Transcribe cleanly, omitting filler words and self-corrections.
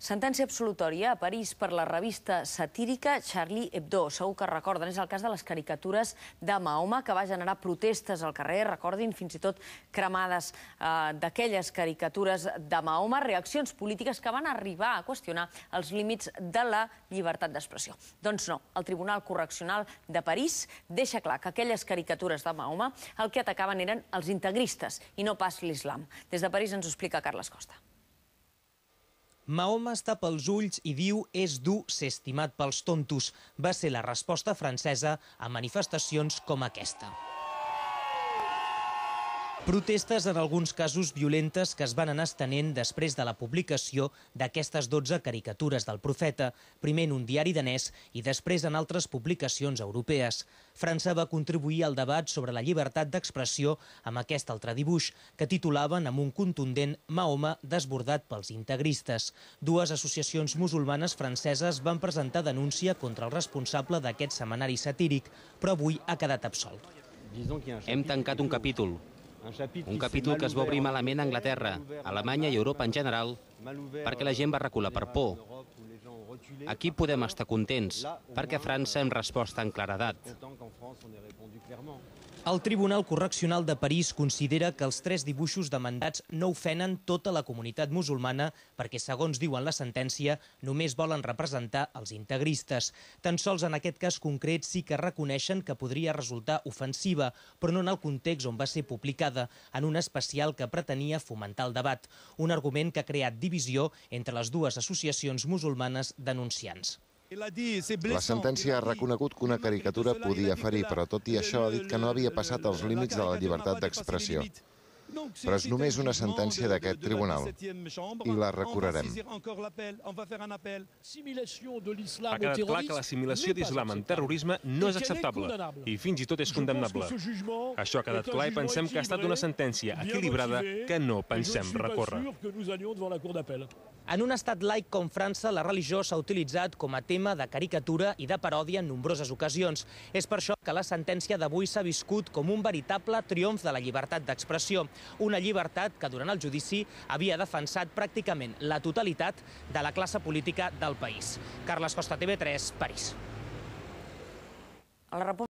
Sentència absolutòria a París per la revista satírica Charlie Hebdo. Segur que recorden, és el cas de les caricatures de Mahoma, que va generar protestes al carrer, recordin, fins i tot cremades d'aquelles caricatures de Mahoma, reaccions polítiques que van arribar a qüestionar els límits de la llibertat d'expressió. Doncs no, el Tribunal Correccional de París deixa clar que aquelles caricatures de Mahoma el que atacaven eren els integristes i no pas l'islam. Des de París ens ho explica Carles Costa. Mahoma es tapa els ulls i diu «és dur ser estimat pels tontos». Va ser la resposta francesa a manifestacions com aquesta. Protestes, en alguns casos violentes, que es van anar estenent després de la publicació d'aquestes 12 caricatures del profeta, primer en un diari danès i després en altres publicacions europees. França va contribuir al debat sobre la llibertat d'expressió amb aquest altre dibuix, que titulaven amb un contundent «Mahoma desbordat pels integristes». Dues associacions musulmanes franceses van presentar denúncia contra el responsable d'aquest setmanari satíric, però avui ha quedat absolt. Hem tancat un capítol que es va obrir malament a Anglaterra, Alemanya i Europa en general, perquè la gent va recular per por. Aquí podem estar contents, perquè a França hem respost amb claredat. El Tribunal Correccional de París considera que els 3 dibuixos demandats no ofenen tota la comunitat musulmana perquè, segons diuen la sentència, només volen representar els integristes. Tan sols en aquest cas concret sí que reconeixen que podria resultar ofensiva, però no en el context on va ser publicada, en un especial que pretenia fomentar el debat, un argument que ha creat divisió entre les dues associacions musulmanes denunciants. La sentència ha reconegut que una caricatura podia ferir, però tot i això ha dit que no havia passat els límits de la llibertat d'expressió. Però és només una sentència d'aquest tribunal i la recorrerem. Ha quedat clar que l'assimilació d'islam en terrorisme no és acceptable i fins i tot és condemnable. Això ha quedat clar i pensem que ha estat una sentència equilibrada que no pensem recórrer. En un estat laic com França, la religió s'ha utilitzat com a tema de caricatura i de paròdia en nombroses ocasions. És per això que la sentència d'avui s'ha viscut com un veritable triomf de la llibertat d'expressió. Una llibertat que durant el judici havia defensat pràcticament la totalitat de la classe política del país. Carles Costa, TV3, París.